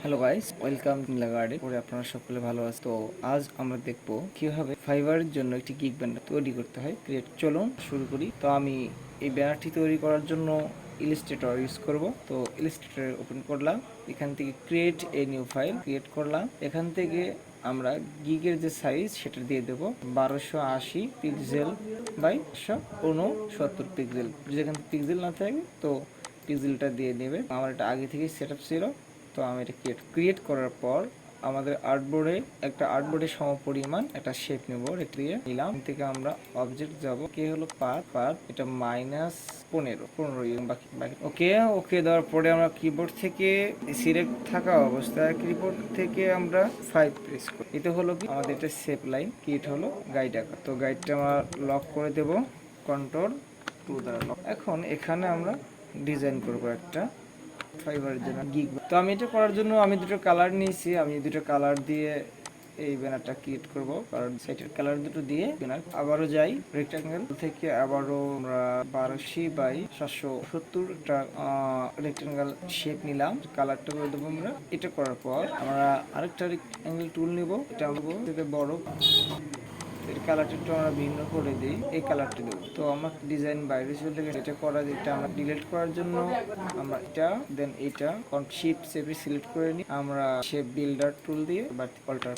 Hello guys, welcome বিসমিল্লাহ গার্ডে করে আপনারা সকলে ভালো আছেন। তো আজ আমরা দেখব কিভাবে ফাইবারের জন্য একটি গিগ ব্যানার তৈরি করতে হয়। চলুন শুরু করি। তো আমি এই ব্যানারটি তৈরি করার জন্য ইলাস্ট্রেটর ইউজ করব। তো ইলাস্ট্রেটর ওপেন করলাম, এখান থেকে create a new file create করলাম। এখান থেকে আমরা গিগের যে সাইজ সেটা দিয়ে দেব 1280 পিক্সেল বাই 169 পিক্সেল। যেখানে পিক্সেল না থাকে তো পিক্সেলটা দিয়ে নেবে। আমার এটা আগে থেকেই সেট আপ ছিল। তো আমি এটা ক্রিয়েট করার পর আমাদের আর্টবোর্ডে সমপরিমাণ একটা শেপ নেব। এটা দিয়ে নিলাম, থেকে আমরা অবজেক্ট যাব, কে হলো পাথ এটা -15 বাকি ওকে ওকে দেওয়ার পরে আমরা কিবোর্ড থেকে সিলেক্ট থাকা অবস্থায় কিবোর্ড থেকে আমরা 5 প্রেস করি। এটা হলো কি আমাদের এটা শেপ লাইন ক্রিয়েট হলো গাইড আঁকা। তো গাইডটা আমরা লক করে দেব Ctrl+2 দ্বারা লক। এখন এখানে আমরা ডিজাইন করব একটা ফাইবারের জন্য গিগ। তো আমি এটা করার জন্য আমি দুটো কালার নিয়েছি। আমি দুটো কালার দিয়ে এই ব্যানারটা ক্রিয়েট করব। কারণ সাইটের কালার দুটো দিয়ে ব্যানার আবারও যাই রেক্টাঙ্গেল থেকে, আবারও আমরা 1280 বাই 770 একটা রেক্টাঙ্গেল শেপ নিলাম। কালারটা করে দেবো আমরা। এটা করার পর আমরা আরেকটা রেক্টাঙ্গেল টুল নেব। এটা আমরা বড় এর কালারটা একটু আমরা ভিন্ন করে দিই, এই কালারটা দেবো। তো আমার ডিজাইন বাইরে চলে গেছে। এটা এটা আমরা ডিলিট করার জন্য আমরা এটা দেন এটা শিফট শেপে সিলেক্ট করে নিই। আমরা শেপ বিল্ডার টুল দিয়ে বা অল্টার।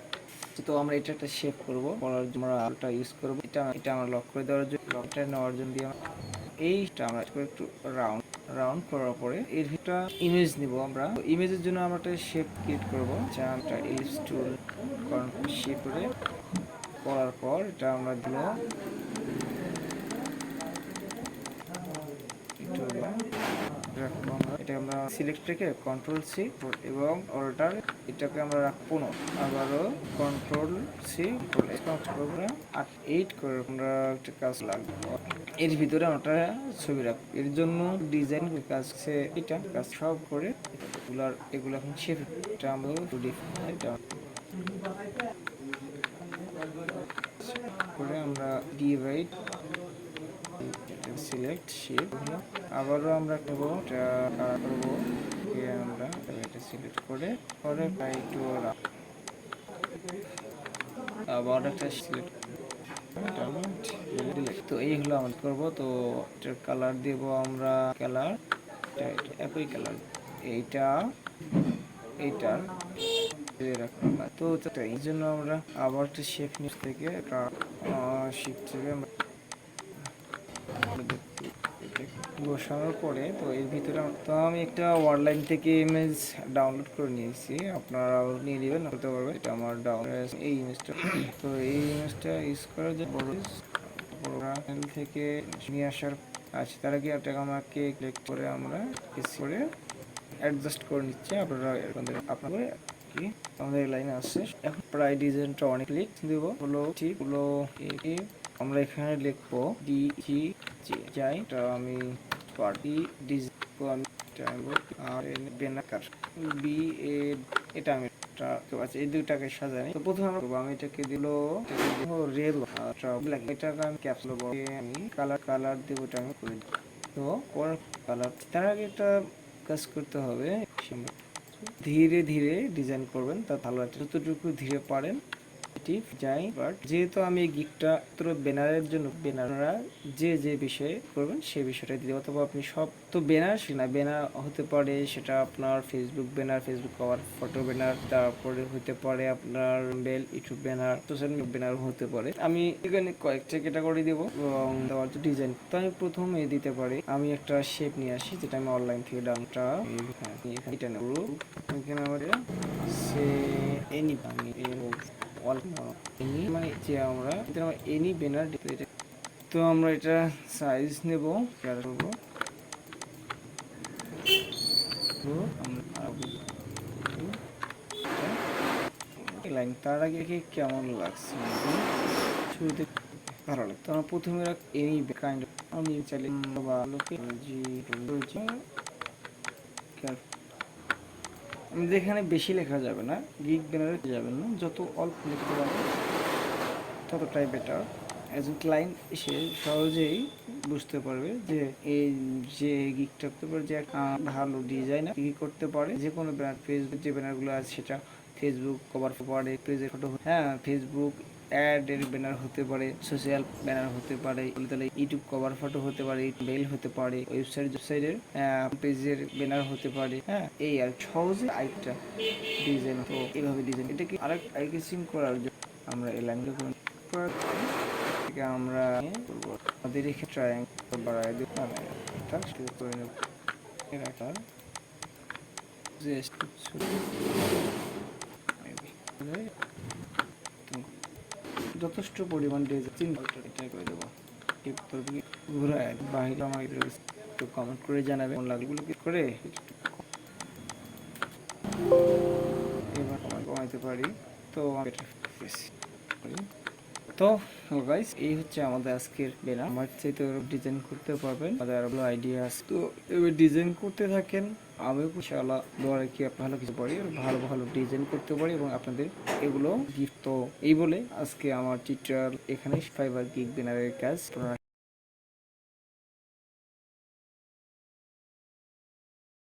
তো আমরা এটা একটা শেপ করবো, করার জন্য আমরা আলটা ইউজ করবো। এটা আমরা লক করে দেওয়ার জন্য, লকটা নেওয়ার জন্য দিয়ে এইটা আমরা একটু রাউন্ড করার পরে এর ভিতরে ইমেজ নিব। আমরা ইমেজের জন্য আমরা একটা শেপ ক্রিয়েট করবো। যা আমরা ইলিপস টুল শেপ করে করার পর এটা আমরা দিল এটা আমরা সিলেক্ট রেখে Ctrl+C এবং অল্টার এটাকে আমরা রাখবো না, আবারও Ctrl+C করবো 8 করে আমরা একটা কাজ লাগবে। এর ভিতরে আমরা ছবি রাখবো। এর জন্য ডিজাইন কাজ এটা কাজ সব করে এগুলো এখন শেপ এটা আমরা এটা করে আমরা ডিভাইড সিলেক্ট শেপ হলো। আবারও আমরা নেব এটা করব, আমরা এটা সিলেক্ট করে একটু আবার একটা সিলেক্ট। তো এই হলো আমাদের করব। তো এটার কালার দেব আমরা কালার একই কালার এইটা এইটার তো এই জন্য আমরা আবার একটা শেপ নিচ থেকে একটা শিফট থেকে বসানোর পরে তো এর ভিতরে তো আমি একটা অনলাইন থেকে ইমেজ ডাউনলোড করে নিয়েছি, আপনারাও নিয়ে নেবেন, করতে পারবেন। এটা আমার ডাউনলোড এই ইমেজটা। তো এই ইমেজটা ইউজ করার জন্য বড় থেকে নিয়ে আসার আছে, তার আগে এটাকে আমাকে ক্লিক করে আমরা করে অ্যাডজাস্ট করে নিচ্ছি। আপনাদের কি আমাদের লাইনে আসছে। এখন প্রায় ডিজাইনটা অনেক ক্লিক দেব হলো ঠিক হলো। আমরা এখানে লিখবো ডিজি যাই, এটা আমি পার্টি ডিজাইন আমি আর বেনাকার বি এ এটা আমি এই দুইটাকে সাজাই। তো প্রথমে আমি এটাকে দিল রেল ব্ল্যাক, এটাকে আমি ক্যাপসুল আমি কালার দেবো, এটা আমি করে দিই। তো কালার তার আগে একটা কাজ করতে হবে, ধীরে ধীরে ডিজাইন করবেন, তা ভালো আছে। যতটুকু ধীরে পারেন যাই। বাট যেহেতু আমি এই গিকটা ব্যানারের জন্য ব্যানাররা যে বিষয়ে করবেন সেই বিষয়টা দিতে, অথবা আপনি সব তো ব্যানার না ব্যানার হতে পারে, সেটা আপনার Facebook banner, Facebook cover photo banner, তারপরে হতে পারে আপনার YouTube banner, social media banner হতে পারে। আমি এখানে কয়েকটা ক্যাটাগরি দেবো এবং দেওয়ার ডিজাইন। তো আমি প্রথমে দিতে পারি, আমি একটা শেপ নিয়ে আসি যেটা আমি অনলাইন থেকে ডাউনটা এটা নেব। এখানে আমাদের সে এনি আমি মানে যে আমরা এনি ব্যানার। তো আমরা এটা সাইজ নেব, লাইন তার আগে কেমন লাগছে শুরুতে ভালো লাগতো। আমরা প্রথমে এনি কাইন্ড আমি চাইলে আমাদের এখানে বেশি লেখা যাবে না, গিগ ব্যানারে যাবেন না, যত অল্প লিখতে পারবেন ততটাই বেটার। একজন ক্লায়েন্ট সে সহজেই বুঝতে পারবে যে এই যে গিকটা করতে পারে, যে ভালো ডিজাইনার কি করতে পারে। যে কোনো ব্যানার, ফেসবুক যে ব্যানারগুলো আছে সেটা ফেসবুক কভার পারে, পেজের ফটো, হ্যাঁ ফেসবুক অ্যাড এর ব্যানার হতে পারে, সোশ্যাল ব্যানার হতে পারে, তাহলে ইউটিউব কভার ফটো হতে পারে, মেইল হতে পারে, ওয়েবসাইটের পেজের ব্যানার হতে পারে। হ্যাঁ, এই আর সহজে আরেকটা ডিজাইন। তো এইভাবে ডিজাইন এটাকে আরেকটা সিম করার জন্য আমরা এই লাইনগুলো থেকে আমরা করবো আমাদের এখানে ট্রায়াঙ্গেল বাড়ায় দেবো, এটা শুরু করে নেব। এটা জাস্ট যথেষ্ট পরিমাণ ডিজাইন এটা করে দেবো। ঘুরায় বাইরে আমার একটু কমেন্ট করে জানাবে কোন লাগলো করে এবার কমাইতে পারি। তো তো গাইস, এই হচ্ছে আমাদের আজকের ব্যানার। আমার চাইতে ডিজাইন করতে পারবেন, আমাদের আরো আইডিয়া আছে। তো এবার ডিজাইন করতে থাকেন, আমি ইনশাআল্লাহ দোয়া রাখি ভালো কিছু পারি, ভালো ভালো ডিজাইন করতে পারি এবং আপনাদের এগুলো গিফট। তো এই বলে আজকে আমার টিউটোরিয়াল এখানে ফাইবার গিগ ব্যানারের কাজ আপনারা